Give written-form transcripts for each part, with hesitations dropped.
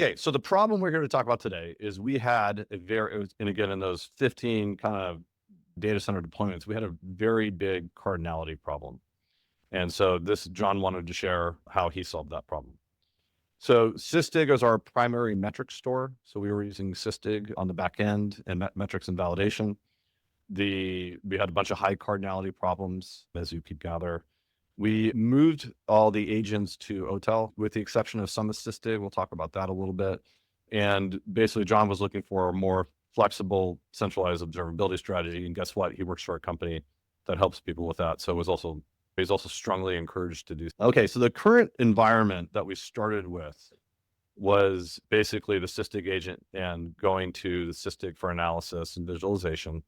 Okay, so the problem we're here to talk about today is we had and again, in those 15 kind of data center deployments, we had a very big cardinality problem. And so John wanted to share how he solved that problem. So Sysdig is our primary metric store. So we were using Sysdig on the back end and metrics and validation. We had a bunch of high cardinality problems, as you could gather. We moved all the agents to OTel, with the exception of some assisted. We'll talk about that a little bit. And basically, John was looking for a more flexible, centralized observability strategy. And guess what? He works for a company that helps people with that. So he's also strongly encouraged to do. Okay, so the current environment that we started with was basically the Sysdig agent and going to the Sysdig for analysis and visualization.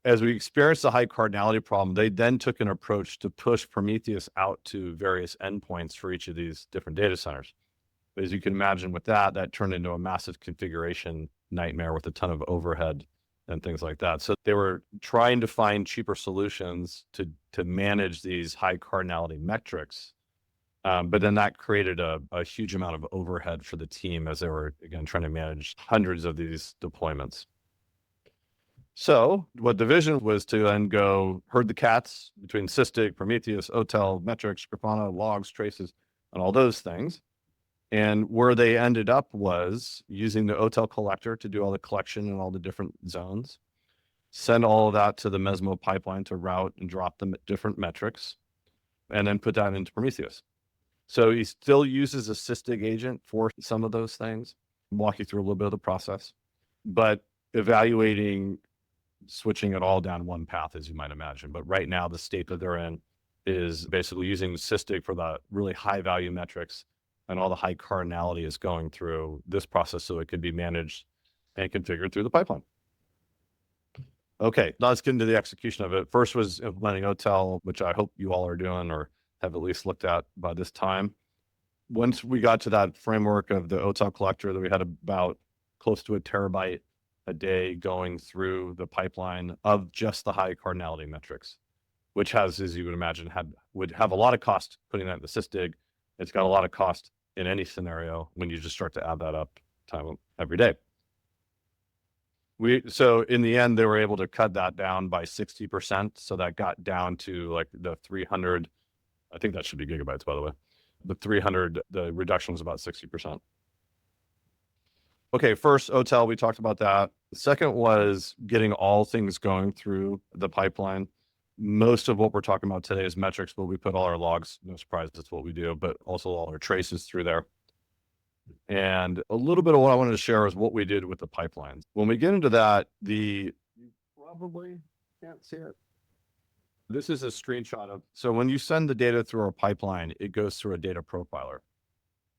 As we experienced the high cardinality problem, they then took an approach to push Prometheus out to various endpoints for each of these different data centers. But as you can imagine with that turned into a massive configuration nightmare with a ton of overhead and things like that. So they were trying to find cheaper solutions to manage these high cardinality metrics. But then that created a huge amount of overhead for the team as they were, again, trying to manage hundreds of these deployments. So what the vision was to then go herd the cats between Sysdig, Prometheus, OTel, metrics, Grafana, logs, traces, and all those things. And where they ended up was using the OTel collector to do all the collection in all the different zones, send all of that to the Mesmo pipeline to route and drop the different metrics, and then put that into Prometheus. So he still uses a Sysdig agent for some of those things. I'll walk you through a little bit of the process, but evaluating switching it all down one path, as you might imagine. But right now, the state that they're in is basically using Sysdig for the really high value metrics, and all the high cardinality is going through this process so it could be managed and configured through the pipeline. Okay, now let's get into the execution of it. First was implementing OTel, which I hope you all are doing or have at least looked at by this time. Once we got to that framework of the OTel collector, that we had about close to a terabyte a day going through the pipeline of just the high cardinality metrics, which has, as you would imagine, would have a lot of cost putting that in the Sysdig. It's got a lot of cost in any scenario when you just start to add that up time every day. So in the end, they were able to cut that down by 60%. So that got down to like the 300, I think that should be gigabytes, by the way. The reduction was about 60%. Okay, first OTel, we talked about that. The second was getting all things going through the pipeline. Most of what we're talking about today is metrics, but we put all our logs, no surprise, that's what we do, but also all our traces through there. And a little bit of what I wanted to share is what we did with the pipelines. When we get into that, you probably can't see it. This is a screenshot so when you send the data through our pipeline, it goes through a data profiler.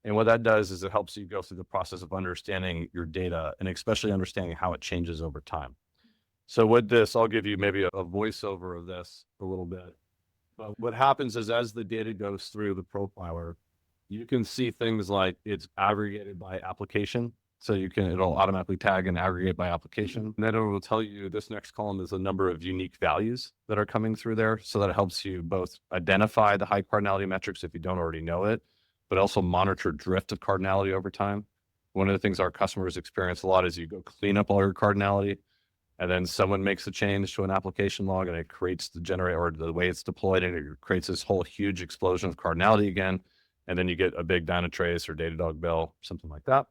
And what that does is it helps you go through the process of understanding your data and especially understanding how it changes over time. So with this, I'll give you maybe a voiceover of this a little bit. But what happens is as the data goes through the profiler, you can see things like it's aggregated by application. So it'll automatically tag and aggregate by application. And then it will tell you this next column is a number of unique values that are coming through there. So that helps you both identify the high cardinality metrics if you don't already know it, but also monitor drift of cardinality over time. One of the things our customers experience a lot is you go clean up all your cardinality, and then someone makes a change to an application log and it creates the way it's deployed, and it creates this whole huge explosion of cardinality again. And then you get a big Dynatrace or Datadog bill, something like that.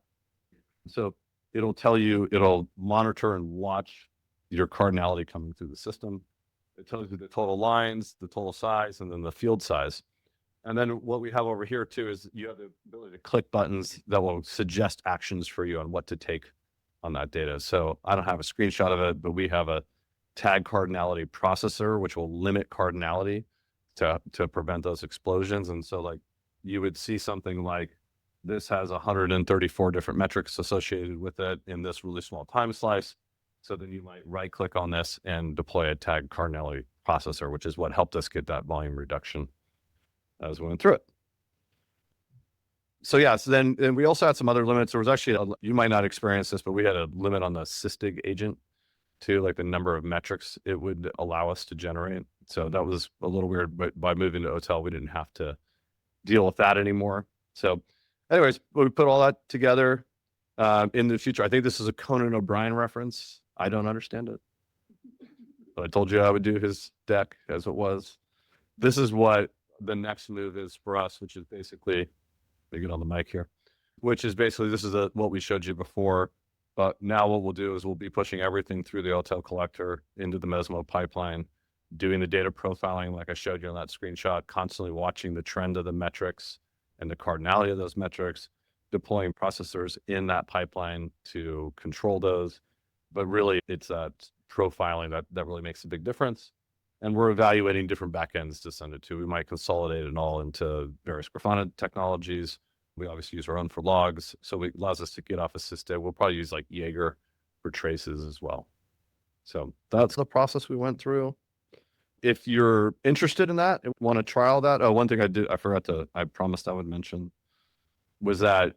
So it'll monitor and watch your cardinality coming through the system. It tells you the total lines, the total size, and then the field size. And then what we have over here too is you have the ability to click buttons that will suggest actions for you on what to take on that data. So I don't have a screenshot of it, but we have a tag cardinality processor, which will limit cardinality to prevent those explosions. And so like you would see something like this has 134 different metrics associated with it in this really small time slice. So then you might right click on this and deploy a tag cardinality processor, which is what helped us get that volume reduction as we went through it. So yeah, so then and we also had some other limits. There was actually, you might not experience this, but we had a limit on the Sysdig agent too, like the number of metrics it would allow us to generate. So that was a little weird, but by moving to OTel, we didn't have to deal with that anymore. So anyways, we put all that together in the future. I think this is a Conan O'Brien reference. I don't understand it, but I told you I would do his deck as it was. This is what the next move is for us, which is basically, let me get on the mic here, which is basically, this is what we showed you before. But now what we'll do is we'll be pushing everything through the OTel collector into the Mesmo pipeline, doing the data profiling like I showed you on that screenshot, constantly watching the trend of the metrics and the cardinality of those metrics, deploying processors in that pipeline to control those. But really, it's that profiling that really makes a big difference. And we're evaluating different backends to send it to. We might consolidate it all into various Grafana technologies. We obviously use our own for logs, so it allows us to get off assisted. We'll probably use like Jaeger for traces as well. So that's the process we went through. If you're interested in that, want to trial that, one thing I promised I would mention was that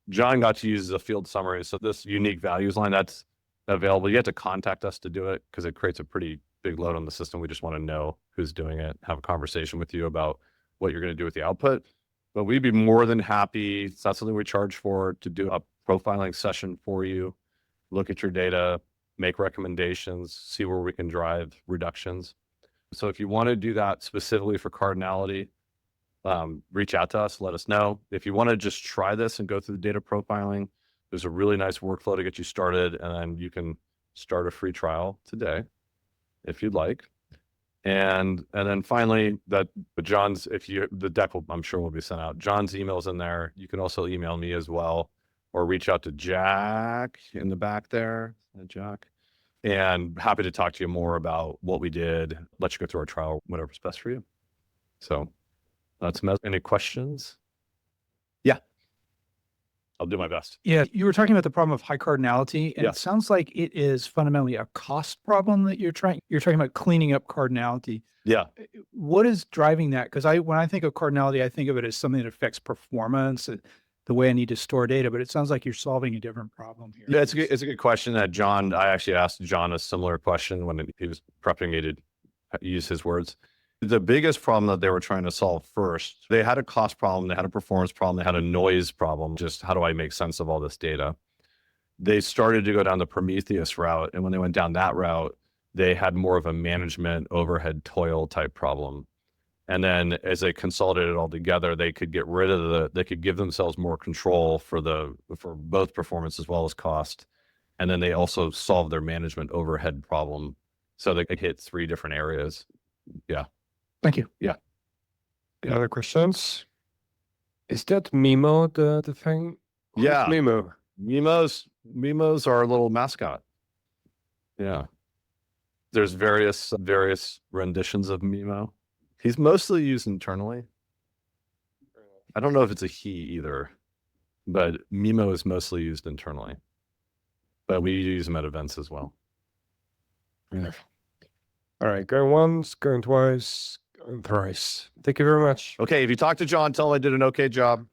John got to use a field summary. So this unique values line that's available, you have to contact us to do it because it creates a pretty big load on the system. We just want to know who's doing it, have a conversation with you about what you're going to do with the output. But we'd be more than happy, it's not something we charge for, to do a profiling session for you, look at your data, make recommendations, see where we can drive reductions. So if you want to do that specifically for Cardinality, reach out to us, let us know. If you want to just try this and go through the data profiling, there's a really nice workflow to get you started, and then you can start a free trial today if you'd like. And then finally, the deck I'm sure will be sent out. John's email's in there. You can also email me as well, or reach out to Jack in the back there, Jack. And happy to talk to you more about what we did, let you go through our trial, whatever's best for you. So that's any questions? Yeah. I'll do my best. Yeah, you were talking about the problem of high cardinality, and it sounds like it is fundamentally a cost problem that you're talking about cleaning up cardinality. Yeah. What is driving that? Because when I think of cardinality, I think of it as something that affects performance, the way I need to store data, but it sounds like you're solving a different problem here. Yeah, it's a good question that I actually asked John a similar question when he was prepping me to use his words. The biggest problem that they were trying to solve first, they had a cost problem, they had a performance problem, they had a noise problem. Just how do I make sense of all this data? They started to go down the Prometheus route. And when they went down that route, they had more of a management overhead toil type problem. And then as they consolidated it all together, they could get rid of they could give themselves more control for both performance as well as cost. And then they also solved their management overhead problem. So they could hit 3 different areas. Yeah. Thank you. Yeah. Any other questions? Is that Mimo the thing? Who's Yeah. Mimo? Mimo's our little mascot. Yeah. There's various renditions of Mimo. He's mostly used internally. I don't know if it's a he either, but Mimo is mostly used internally. But we use him at events as well. Yeah. All right, going once, going twice, going thrice. Thank you very much. Okay, if you talk to John, tell him I did an okay job.